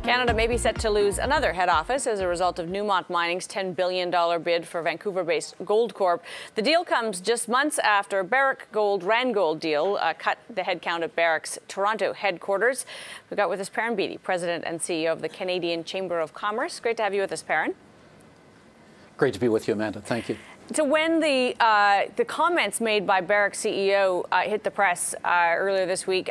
Canada may be set to lose another head office as a result of Newmont Mining's $10 billion bid for Vancouver-based Goldcorp. The deal comes just months after Barrick Gold Randgold deal cut the headcount at Barrick's Toronto headquarters. We've got with us Perrin Beatty, President and CEO of the Canadian Chamber of Commerce. Great to have you with us, Perrin. Great to be with you, Amanda. Thank you. So when the comments made by Barrick's CEO hit the press earlier this week,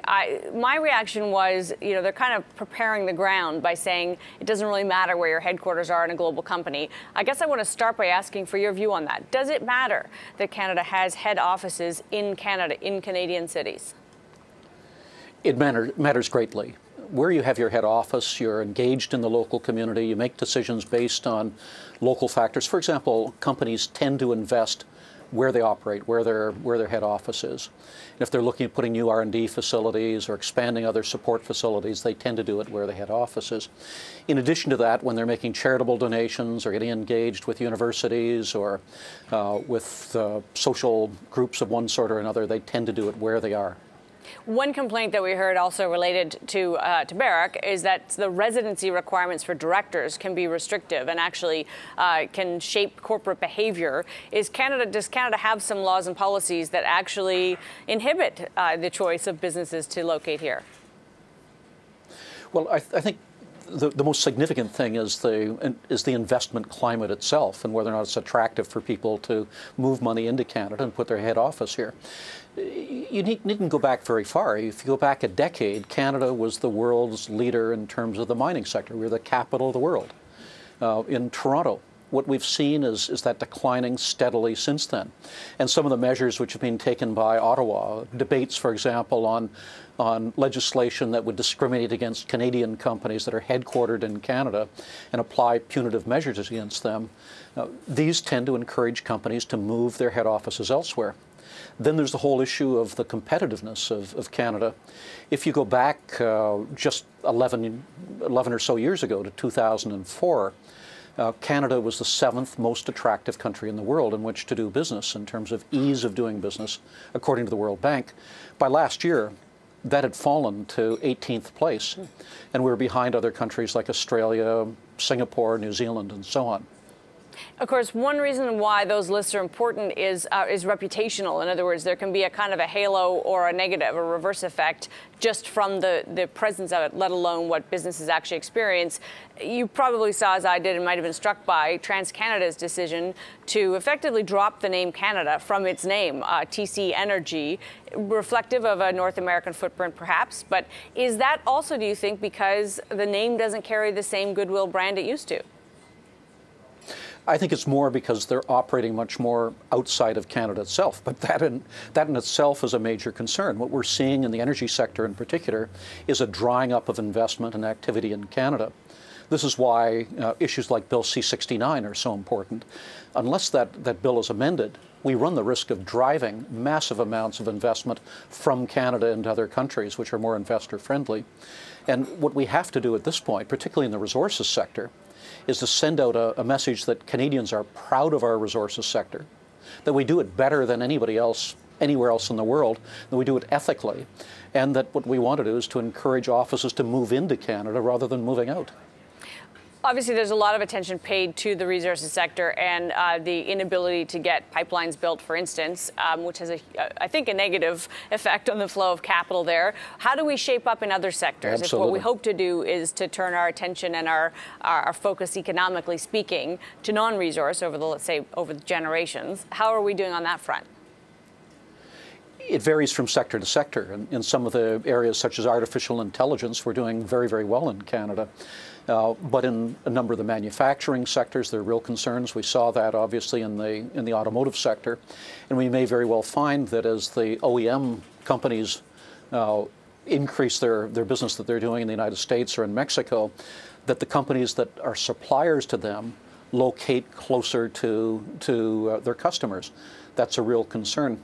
my reaction was, they're kind of preparing the ground by saying it doesn't really matter where your headquarters are in a global company. I guess I want to start by asking for your view on that. Does it matter that Canada has head offices in Canada, in Canadian cities? It matters greatly. Where you have your head office, you're engaged in the local community, you make decisions based on local factors. For example, companies tend to invest where they operate, where their head office is. And if they're looking at putting new R&D facilities or expanding other support facilities, they tend to do it where the head office is. In addition to that, when they're making charitable donations or getting engaged with universities or with social groups of one sort or another, they tend to do it where they are. One complaint that we heard also related to Barrick is that the residency requirements for directors can be restrictive and actually can shape corporate behavior. Does Canada have some laws and policies that actually inhibit the choice of businesses to locate here? Well, I think the most significant thing is the investment climate itself and whether or not it's attractive for people to move money into Canada and put their head office here. You needn't go back very far. If you go back a decade, Canada was the world's leader in terms of the mining sector. We were the capital of the world. In Toronto, what we've seen is that declining steadily since then. And some of the measures which have been taken by Ottawa, debates, for example, on legislation that would discriminate against Canadian companies that are headquartered in Canada and apply punitive measures against them, these tend to encourage companies to move their head offices elsewhere. Then there's the whole issue of the competitiveness of Canada. If you go back just 11 or so years ago to 2004, Canada was the 7th most attractive country in the world in which to do business in terms of ease of doing business, according to the World Bank. By last year, that had fallen to 18th place, and we were behind other countries like Australia, Singapore, New Zealand, and so on. Of course, one reason why those lists are important is reputational. In other words, there can be a kind of a halo or a negative, a reverse effect, just from the presence of it, let alone what businesses actually experience. You probably saw, as I did, and might have been struck by TransCanada's decision to effectively drop the name Canada from its name, TC Energy, reflective of a North American footprint, perhaps. But is that also, do you think, because the name doesn't carry the same goodwill brand it used to? I think it's more because they're operating much more outside of Canada itself, but that in itself is a major concern. What we're seeing in the energy sector in particular is a drying up of investment and activity in Canada. This is why issues like Bill C-69 are so important. Unless that bill is amended, we run the risk of driving massive amounts of investment from Canada into other countries which are more investor friendly. And what we have to do at this point, particularly in the resources sector, is to send out a message that Canadians are proud of our resources sector, that we do it better than anybody else, anywhere else in the world, that we do it ethically, and that what we want to do is to encourage offices to move into Canada rather than moving out. Obviously, there's a lot of attention paid to the resources sector and the inability to get pipelines built, for instance, which has, I think, a negative effect on the flow of capital there. How do we shape up in other sectors? Absolutely. If what we hope to do is to turn our attention and our focus, economically speaking, to non-resource over the generations, how are we doing on that front? It varies from sector to sector. In some of the areas such as artificial intelligence, we're doing very, very well in Canada. But in a number of the manufacturing sectors, there are real concerns. We saw that obviously in the automotive sector. And we may very well find that as the OEM companies increase their business that they're doing in the United States or in Mexico, that the companies that are suppliers to them locate closer to their customers. That's a real concern.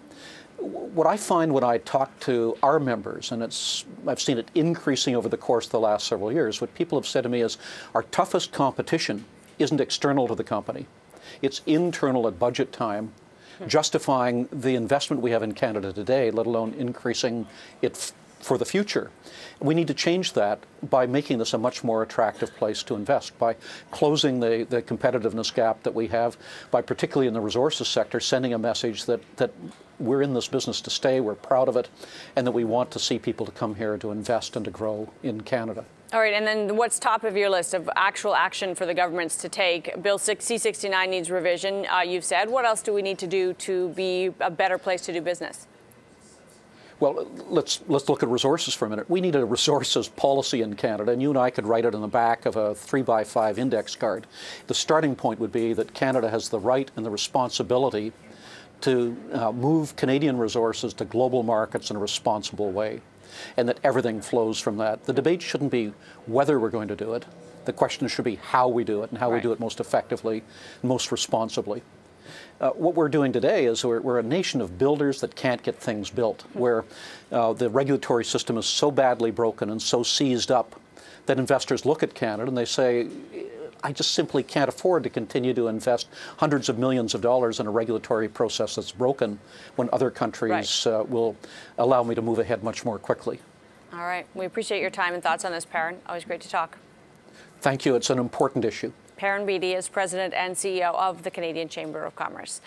What I find when I talk to our members, and I've seen it increasing over the course of the last several years, what people have said to me is our toughest competition isn't external to the company. It's internal at budget time, justifying the investment we have in Canada today, let alone increasing it for the future. We need to change that by making this a much more attractive place to invest, by closing the competitiveness gap that we have, by particularly in the resources sector, sending a message that we're in this business to stay, we're proud of it, and that we want to see people to come here to invest and to grow in Canada. All right, and then what's top of your list of actual action for the governments to take? Bill C-69 needs revision, you've said. What else do we need to do to be a better place to do business? Well, let's look at resources for a minute. We need a resources policy in Canada, and you and I could write it on the back of a 3x5 index card. The starting point would be that Canada has the right and the responsibility to move Canadian resources to global markets in a responsible way, and that everything flows from that. The debate shouldn't be whether we're going to do it. The question should be how we do it and how we do it most effectively, most responsibly. What we're doing today is we're a nation of builders that can't get things built, where the regulatory system is so badly broken and so seized up that investors look at Canada and they say, I just simply can't afford to continue to invest hundreds of millions of dollars in a regulatory process that's broken when other countries will allow me to move ahead much more quickly. All right. We appreciate your time and thoughts on this, Perrin. Always great to talk. Thank you. It's an important issue. Perrin Beatty is President and CEO of the Canadian Chamber of Commerce.